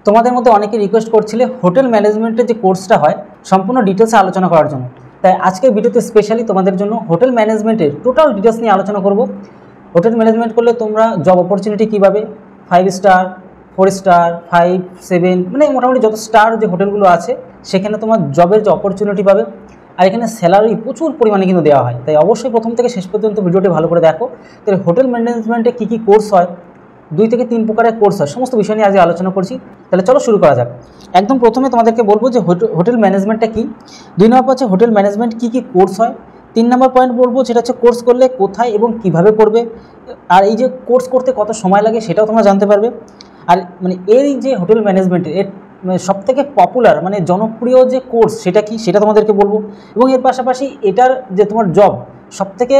তোমাদের মধ্যে অনেকে রিকোয়েস্ট করছিলে হোটেল ম্যানেজমেন্টের যে কোর্সটা হয় সম্পূর্ণ ডিটেলসে আলোচনা করার জন্য। তাই আজকের ভিডিওতে স্পেশালি তোমাদের জন্য হোটেল ম্যানেজমেন্টের টোটাল ডিটেলস নিয়ে আলোচনা করব। হোটেল ম্যানেজমেন্ট করলে তোমরা জব অপরচুনিটি কীভাবে 5 স্টার 4 স্টার 5 7 মানে মোটামুটি যত স্টার যে হোটেলগুলো আছে সেখানে তোমার জবের যে অপরচুনিটি পাবে। আর এখানে স্যালারি প্রচুর পরিমাণে কিন্তু দেওয়া হয়। তাই অবশ্যই প্রথম থেকে শেষ পর্যন্ত ভিডিওটি ভালো করে দেখো। তাহলে হোটেল ম্যানেজমেন্টে কী কী কোর্স হয়, 2 থেকে 3 প্রকারের কোর্স হয়, সমস্ত বিষয় নিয়ে আজকে আলোচনা করছি। তাহলে চলো শুরু করা যাক। একদম প্রথমে তোমাদেরকে বলবো যে হোটেল ম্যানেজমেন্টটা কী। 2 নম্বর হচ্ছে হোটেল ম্যানেজমেন্ট কী কী কোর্স হয়। 3 নম্বর পয়েন্ট বলবো সেটা হচ্ছে কোর্স করলে কোথায় এবং কিভাবে করবে, আর এই যে কোর্স করতে কত সময় লাগে সেটাও তোমরা জানতে পারবে। আর মানে এই যে হোটেল ম্যানেজমেন্টের এর সবথেকে পপুলার মানে জনপ্রিয় যে কোর্স সেটা কি সেটা তোমাদেরকে বলবো, এবং এর পাশাপাশি এটার যে তোমার জব সবথেকে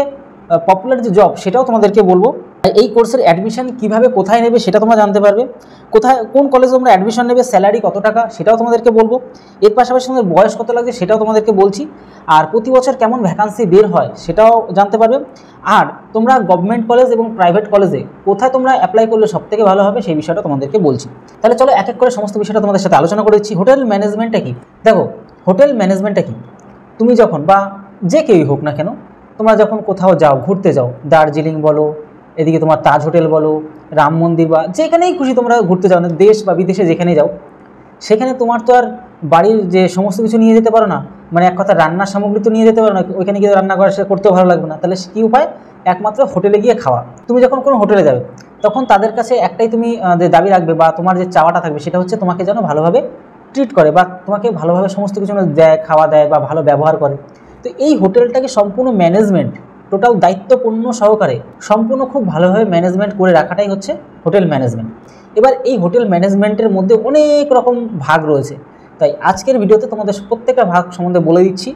পপুলার যে জব সেটাও তোমাদেরকে বলবো। এই কোর্সের অ্যাডমিশন কিভাবে কোথায় নেবে সেটা তোমরা জানতে পারবে, কোথায় কোন কলেজে তোমরা অ্যাডমিশন নেবে, স্যালারি কত টাকা সেটাও তোমাদেরকে বলবো। এর পাশাপাশি তোমাদের বয়স কত লাগছে সেটাও তোমাদেরকে বলছি, আর প্রতি বছর কেমন ভ্যাকান্সি বের হয় সেটাও জানতে পারবে। আর তোমরা গভর্নমেন্ট কলেজ এবং প্রাইভেট কলেজে কোথায় তোমরা অ্যাপ্লাই করলে সবথেকে ভালো হবে সেই বিষয়টা তোমাদেরকে বলছি। তাহলে চলো এক এক করে সমস্ত বিষয়টা তোমাদের সাথে আলোচনা করে দিচ্ছি। হোটেল ম্যানেজমেন্টটা কী? দেখো, হোটেল ম্যানেজমেন্টটা কী, তুমি যখন বা যে কেউই হোক না কেন তোমরা যখন কোথাও যাও, ঘুরতে যাও, দার্জিলিং বলো, এদিকে তোমার তাজ হোটেল বলো, রাম মন্দির বা যেখানেই খুশি তোমরা ঘুরতে যাও না, দেশ বা বিদেশে যেখানে যাও, সেখানে তোমার তো আর বাড়ির যে সমস্ত কিছু নিয়ে যেতে পারো না, মানে এক কথা রান্নার সামগ্রী তো নিয়ে যেতে পারো না, ওইখানে গিয়ে রান্না করা সেটা করতেও ভালো লাগবে না। তাহলে কী উপায়? একমাত্র হোটেলে গিয়ে খাওয়া। তুমি যখন কোনো হোটেলে যাবে তখন তাদের কাছে একটাই তুমি দাবি রাখবে বা তোমার যে চাওয়াটা থাকবে সেটা হচ্ছে তোমাকে যেন ভালোভাবে ট্রিট করে বা তোমাকে ভালোভাবে সমস্ত কিছু দেয়, খাওয়া দেয় বা ভালো ব্যবহার করে। তো এই হোটেলটাকে সম্পূর্ণ ম্যানেজমেন্ট টোটাল দায়িত্বপূর্ণ সহকারে সম্পূর্ণ খুব ভালোভাবে ম্যানেজমেন্ট করে রাখাটাই হচ্ছে হোটেল ম্যানেজমেন্ট। এবার এই হোটেল ম্যানেজমেন্টের মধ্যে অনেক রকম ভাগ রয়েছে, তাই আজকের ভিডিওতে তোমাদের প্রত্যেকটা ভাগ সম্বন্ধে বলে দিচ্ছি।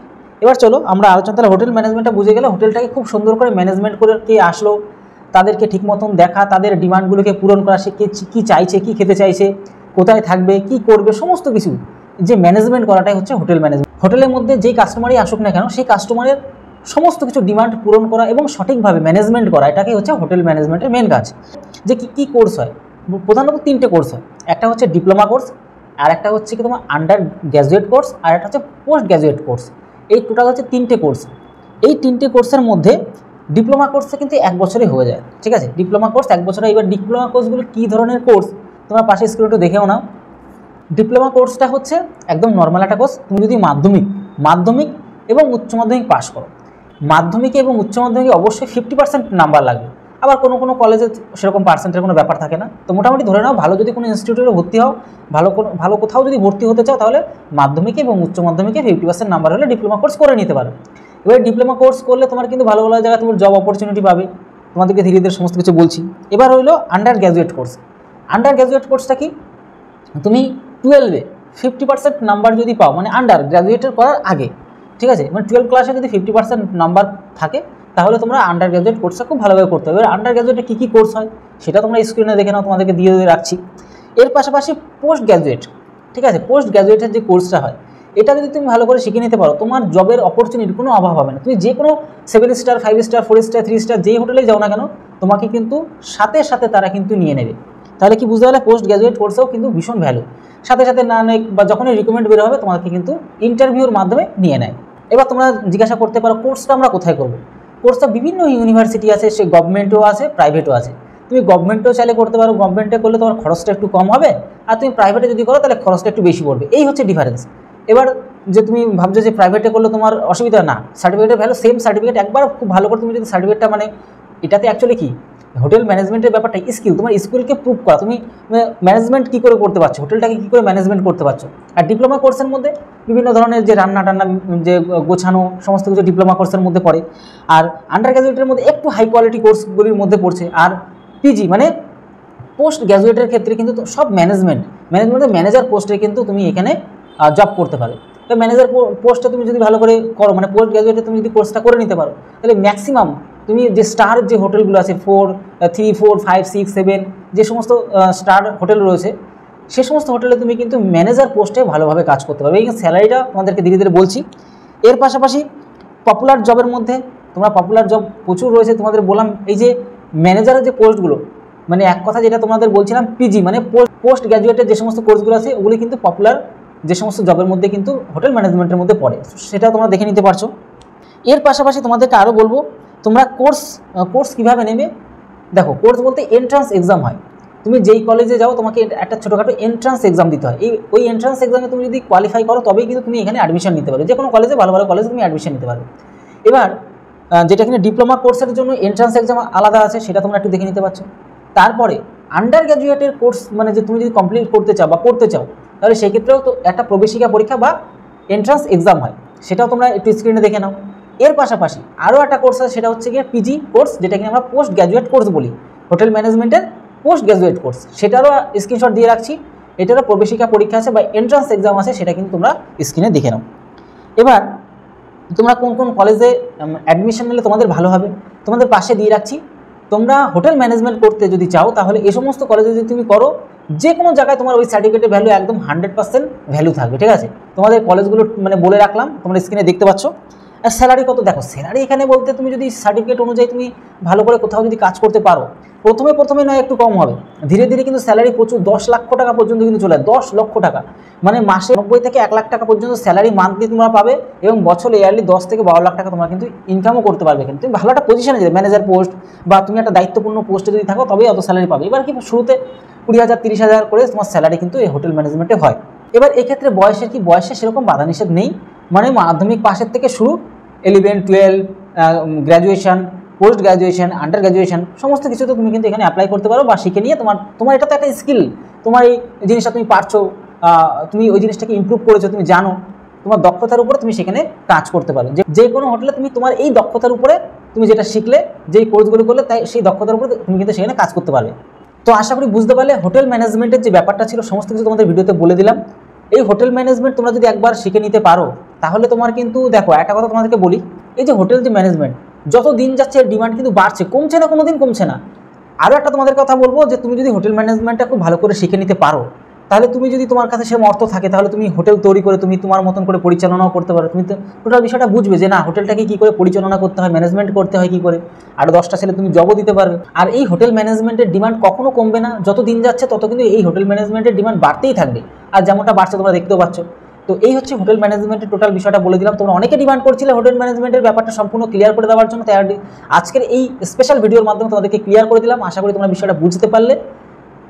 এবার চলো আমরা আলোচনা, তাহলে হোটেল ম্যানেজমেন্টটা বুঝে গেলে হোটেলটাকে খুব সুন্দর করে ম্যানেজমেন্ট করে কে আসলো তাদেরকে ঠিক মতন দেখা, তাদের ডিমান্ডগুলোকে পূরণ করা, সে কী চাইছে, কী খেতে চাইছে, কোথায় থাকবে, কি করবে, সমস্ত কিছু যে ম্যানেজমেন্ট করাটাই হচ্ছে হোটেল ম্যানেজমেন্ট। হোটেলের মধ্যে যেই কাস্টমারই আসুক না কেন সেই কাস্টমারের সমস্ত কিছু ডিমান্ড পূরণ করা এবং সঠিকভাবে ম্যানেজমেন্ট করা, এটাকেই হচ্ছে হোটেল ম্যানেজমেন্টের মেন কাজ। যে কী কোর্স হয়, প্রধানত 3টে কোর্স হয়। একটা হচ্ছে ডিপ্লোমা কোর্স, আর একটা হচ্ছে কি তোমার আন্ডার গ্র্যাজুয়েট কোর্স, আর একটা হচ্ছে পোস্ট গ্র্যাজুয়েট কোর্স। এই টোটাল হচ্ছে 3টে কোর্স। এই 3টে কোর্সের মধ্যে ডিপ্লোমা কোর্সটা কিন্তু 1 বছরে হয়ে যায়, ঠিক আছে? ডিপ্লোমা কোর্স 1 বছরে। এবার ডিপ্লোমা কোর্সগুলো কী ধরনের কোর্স তোমার পাশে স্ক্রিনে একটু দেখেও নাও। ডিপ্লোমা কোর্সটা হচ্ছে একদম নর্মাল একটা কোর্স। তুমি যদি মাধ্যমিক এবং উচ্চ মাধ্যমিক পাস করো, মাধ্যমিকে এবং উচ্চ মাধ্যমিকে অবশ্যই 50% নাম্বার লাগবে। আবার কোনো কলেজে সেরকম পার্সেন্টের কোনো ব্যাপার থাকে না। তো মোটামুটি ধরে নাও ভালো যদি কোনো ইনস্টিটিউটে ভর্তি হও, ভালো কোথাও যদি ভর্তি হতে চাও, তাহলে মাধ্যমিকে এবং উচ্চ মাধ্যমিকে 50% নাম্বার হলে ডিপ্লোমা কোর্স করে নিতে পারো। এবার ডিপ্লোমা কোর্স করলে তোমার কিন্তু ভালো ভালো জায়গায় তোমার জব অপরচুনিটি পাবে। তোমাদেরকে ধীরে ধীরে সমস্ত কিছু বলছি। এবার হইলো under graduate course. Under graduate কোর্সটা কি? তুমি 12-এ 50% নাম্বার যদি পাও, মানে আন্ডার গ্র্যাজুয়েটের করার আগে, ঠিক আছে, মানে 12 ক্লাসে যদি 50% নাম্বার থাকে তাহলে তোমরা আন্ডার গ্র্যাজুয়েট কোর্সটা খুব ভালোভাবে করতে হবে। এবার আন্ডার গ্র্যাজুয়েটে কী কী কোর্স হয় সেটা তোমরা স্ক্রিনে দেখে নাও, তোমাদেরকে দিয়ে রাখছি। এর পাশাপাশি পোস্ট গ্র্যাজুয়েট, ঠিক আছে, পোস্ট গ্র্যাজুয়েটের যে কোর্সটা হয় এটা যদি তুমি ভালো করে শিখে নিতে পারো, তোমার জবের অপরচুনিটির কোনো অভাব হবে না। তুমি যে কোনো 7 স্টার 5 স্টার 4 স্টার 3 স্টার যেই হোটেলেই যাও না কেন, তোমাকে কিন্তু সাথে সাথে তারা কিন্তু নিয়ে নেবে। তাহলে কি বুঝতে পারলে? পোস্ট গ্র্যাজুয়েট কোর্সেও কিন্তু ভীষণ ভ্যালু। সাথে সাথে না নেয় বা যখনই রিকমেন্ড বের হবে তোমাকে কিন্তু ইন্টারভিউর মাধ্যমে নিয়ে নেয়। এবার তোমরা জিজ্ঞাসা করতে পারো কোর্সটা আমরা কোথায় করবো? কোর্সটা বিভিন্ন ইউনিভার্সিটি আছে, সে গভর্নমেন্টও আছে, প্রাইভেটও আছে। তুমি গভর্নমেন্টও চাইলে করতে পারো, গভর্নমেন্টে করলে তোমার খরচটা একটু কম হবে, আর তুমি প্রাইভেটে যদি করো তাহলে খরচটা একটু বেশি পড়বে। এই হচ্ছে ডিফারেন্স। এবার যে তুমি ভাবছো যে প্রাইভেটে করলে তোমার অসুবিধা, না, সার্টিফিকেটের ভ্যালু সেম সার্টিফিকেট। একবার খুব ভালো করে তুমি যদি সার্টিফিকেটটা, মানে এটাতে অ্যাকচুয়ালি কি হোটেল ম্যানেজমেন্টের ব্যাপারটা স্কিল, তোমার স্কিলকে প্রুভ করা, তুমি ম্যানেজমেন্ট কী করে করতে পারছো, হোটেলটাকে কী করে ম্যানেজমেন্ট করতে পারছো। আর ডিপ্লোমা কোর্সের মধ্যে বিভিন্ন ধরনের যে রান্না যে গোছানো সমস্ত কিছু ডিপ্লোমা কোর্সের মধ্যে পড়ে। আর আন্ডার গ্র্যাজুয়েটের মধ্যে একটু হাই কোয়ালিটি কোর্সগুলির মধ্যে পড়ছে। আর পিজি মানে পোস্ট গ্র্যাজুয়েটের ক্ষেত্রে কিন্তু সব ম্যানেজমেন্টের ম্যানেজার পোস্টে কিন্তু তুমি এখানে জব করতে পারো। তো ম্যানেজার পোস্টটা তুমি যদি ভালো করে করো, মানে পোস্ট গ্র্যাজুয়েটে তুমি যদি কোর্সটা করে নিতে পারো, তাহলে ম্যাক্সিমাম তুমি যে স্টার যে হোটেলগুলো আছে 4, 3, 4, 5, 6, 7 যে সমস্ত স্টার হোটেল রয়েছে, সে সমস্ত হোটেলে তুমি কিন্তু ম্যানেজার পোস্টে ভালোভাবে কাজ করতে পারবে। এই স্যালারিটা তোমাদেরকে ধীরে ধীরে বলছি। এর পাশাপাশি পপুলার জবের মধ্যে তোমরা পপুলার জব প্রচুর রয়েছে। তোমাদের বললাম এই যে ম্যানেজারের যে পোস্টগুলো, মানে এক কথা যেটা তোমাদের বলছিলাম পিজি মানে পোস্ট গ্র্যাজুয়েটের যে সমস্ত কোর্সগুলো আছে ওগুলি কিন্তু পপুলার যে সমস্ত জবের মধ্যে কিন্তু হোটেল ম্যানেজমেন্টের মধ্যে পড়ে, সেটা তোমরা দেখে নিতে পারছো। এর পাশাপাশি তোমাদেরকে আরও বলবো তোমরা কোর্স কীভাবে নেবে। দেখো, কোর্স বলতে এন্ট্রান্স এক্সাম হয়। তুমি যেই কলেজে যাও তোমাকে একটা ছোটোখাটো এন্ট্রান্স এক্সাম দিতে হয়। ওই এন্ট্রান্স এক্সামে তুমি যদি কোয়ালিফাই করো তবেই কিন্তু তুমি এখানে অ্যাডমিশন নিতে পারবে। যে কোনো কলেজে, ভালো ভালো কলেজে তুমি অ্যাডমিশন নিতে পারবে। এবার যেটা এখানে ডিপ্লোমা কোর্সের জন্য এন্ট্রান্স এক্সাম আলাদা আছে, সেটা তোমরা একটু দেখে নিতে পারছো। তারপরে আন্ডার গ্র্যাজুয়েটের কোর্স মানে যে তুমি যদি কমপ্লিট করতে চাও বা করতে চাও, তাহলে সেক্ষেত্রেও তো একটা প্রবেশিকা পরীক্ষা বা এন্ট্রান্স এক্সাম হয়, সেটাও তোমরা একটু স্ক্রিনে দেখে নাও। এর পাশাপাশি আরও একটা কোর্স আছে, সেটা হচ্ছে গিয়ে পিজি কোর্স, যেটাকে আমরা পোস্ট গ্র্যাজুয়েট কোর্স বলি, হোটেল ম্যানেজমেন্টের পোস্ট গ্র্যাজুয়েট কোর্স। সেটারও স্ক্রিনশট দিয়ে রাখছি। এটারও প্রবেশিকা পরীক্ষা আছে বা এন্ট্রান্স এক্সাম আছে, সেটা কিন্তু তোমরা স্ক্রিনে দেখে নাও। এবার তোমরা কোন কোন কলেজে অ্যাডমিশন নিলে তোমাদের ভালো হবে তোমাদের পাশে দিয়ে রাখছি। তোমরা হোটেল ম্যানেজমেন্ট করতে যদি চাও তাহলে এই সমস্ত কলেজে যদি তুমি করো, যে কোনো জায়গায় তোমার ওই সার্টিফিকেটের ভ্যালু একদম 100% ভ্যালু থাকবে, ঠিক আছে। তোমাদের কলেজগুলো মানে বলে রাখলাম, তোমরা স্ক্রিনে দেখতে পাচ্ছ। আর স্যালারি কত, দেখো স্যালারি এখানে বলতে তুমি যদি সার্টিফিকেট অনুযায়ী তুমি ভালো করে কোথাও যদি কাজ করতে পারো, প্রথমে নয় একটু কম হবে, ধীরে ধীরে কিন্তু স্যালারি প্রচুর 10 লক্ষ টাকা পর্যন্ত কিন্তু চলে যায়। 10 লক্ষ টাকা মানে মাসে 90 থেকে 1 লাখ টাকা পর্যন্ত স্যালারি মান্থলি তোমরা পাবে, এবং বছরে ইয়ারলি 10 থেকে 12 লাখ টাকা তোমরা কিন্তু ইনকামও করতে পারবে। কিন্তু তুমি ভালো একটা পজিশনে যাবে, ম্যানেজার পোস্ট বা তুমি একটা দায়িত্বপূর্ণ পোস্টে যদি থাকো তবেই অত স্যালারি পাবে। এবার কি শুরুতে 20,000 30,000 করে তোমার স্যালারি কিন্তু এই হোটেল ম্যানেজমেন্টে হয়। এবার এক্ষেত্রে বয়সে সেরকম বাধা নিষেধ নেই, মানে মাধ্যমিক পাশের থেকে শুরু 11, 12, graduation, post graduation, under graduation সমস্ত কিছুতে তুমি কিন্তু এখানে অ্যাপ্লাই করতে পারো বা শিখে নিয়ে তোমার এটা তো একটা স্কিল, তোমার এই জিনিসটা তুমি পারছো, তুমি ওই জিনিসটাকে ইমপ্রুভ করেছো, তুমি জানো, তোমার দক্ষতার উপরে তুমি সেখানে কাজ করতে পারো। যে কোনো হোটেলে তুমি তোমার এই দক্ষতার উপরে তুমি যেটা শিখলে, যেই কোর্সগুলো করলে, তাই সেই দক্ষতার উপরে তুমি কিন্তু সেখানে কাজ করতে পারবে। তো আশা করি বুঝতে পারলে হোটেল ম্যানেজমেন্টের যে ব্যাপারটা ছিল সমস্ত কিছু তোমাদের ভিডিওতে বলে দিলাম। এই হোটেল ম্যানেজমেন্ট তোমরা যদি একবার শিখে নিতে পারো তাহলে তোমার কিন্তু, দেখো একটা কথা তোমাদেরকে বলি, এই যে হোটেল যে ম্যানেজমেন্ট যত দিন যাচ্ছে এর ডিমান্ড কিন্তু বাড়ছে, কমছে না, কোনো দিন কমছে না। আরও একটা তোমাদের কথা বলবো যে তুমি যদি হোটেল ম্যানেজমেন্টটা খুব ভালো করে শিখে নিতে পারো, তাহলে তুমি যদি তোমার কাছে সেরকম অর্থ থাকে তাহলে তুমি হোটেল তৈরি করে তুমি তোমার মতন করে পরিচালনাও করতে পারো। তুমি তো টোটাল বিষয়টা বুঝবে যে না, হোটেলটাকে কী করে পরিচালনা করতে হয়, ম্যানেজমেন্ট করতে হয় কী করে, আরও 10টা ছেলে তুমি জবও দিতে পারবে। আর এই হোটেল ম্যানেজমেন্টের ডিমান্ড কখনো কমবে না, যত দিন যাচ্ছে তত কিন্তু এই হোটেল ম্যানেজমেন্টের ডিমান্ড বাড়তেই থাকবে, আর যেমনটা বাড়ছে তোমরা দেখতেও পাচ্ছ। তো এই হচ্ছে হোটেল ম্যানেজমেন্টের টোটাল বিষয়টা বলে দিলাম। তোমরা অনেকে ডিমান্ড করছিলে হোটেল ম্যানেজমেন্টের ব্যাপারটা সম্পূর্ণ ক্লিয়ার করে দেওয়ার জন্য, তাই আজকের এই স্পেশাল ভিডিওর মাধ্যমে তোমাদেরকে ক্লিয়ার করে দিলাম। আশা করি তোমরা বিষয়টা বুঝতে পারলে।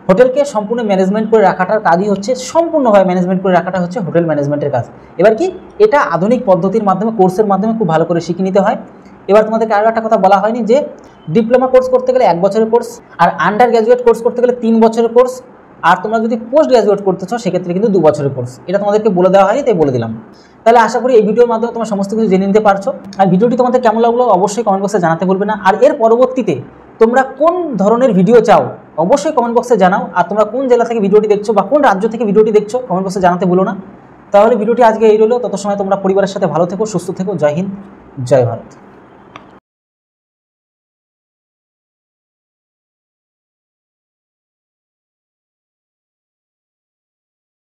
হোটেলকে সম্পূর্ণ ম্যানেজমেন্ট করে রাখাটার কাজই হচ্ছে, সম্পূর্ণভাবে ম্যানেজমেন্ট করে রাখাটা হচ্ছে হোটেল ম্যানেজমেন্টের কাজ। এবার কি এটা আধুনিক পদ্ধতির মাধ্যমে, কোর্সের মাধ্যমে খুব ভালো করে শিখে নিতে হয়। এবার তোমাদেরকে আরও একটা কথা বলা হয়নি যে ডিপ্লোমা কোর্স করতে গেলে 1 বছরের কোর্স, আর আন্ডার গ্র্যাজুয়েট কোর্স করতে গেলে 3 বছরের কোর্স, আর তোমরা যদি পোস্ট গ্র্যাজুয়েট করতে চাও সেক্ষেত্রে কিন্তু 2 বছরের কোর্স। এটা তোমাদেরকে বলে দেওয়া হয়নি, তাই বলে দিলাম। তাহলে আশা করি এই ভিডিওর মাধ্যমে তোমরা সমস্ত কিছু জেনে নিতে পারছো। আর ভিডিওটি তোমাদের কেমন লাগলো অবশ্যই কমেন্ট বক্সে জানাতে ভুলবে না। আর এর পরবর্তীতে তোমরা কোন ধরনের ভিডিও চাও অবশ্যই কমেন্ট বক্সে জানাও। আর তোমরা কোন জেলা থেকে ভিডিওটি দেখছো বা কোন রাজ্য থেকে ভিডিওটি দেখছো কমেন্ট বক্সে জানাতে ভুলো না। তাহলে ভিডিওটি আজকে এই রইলো। তত সময় তোমরা পরিবারের সাথে ভালো থেকো, সুস্থ থেকো। জয় হিন্দ, জয় ভারত।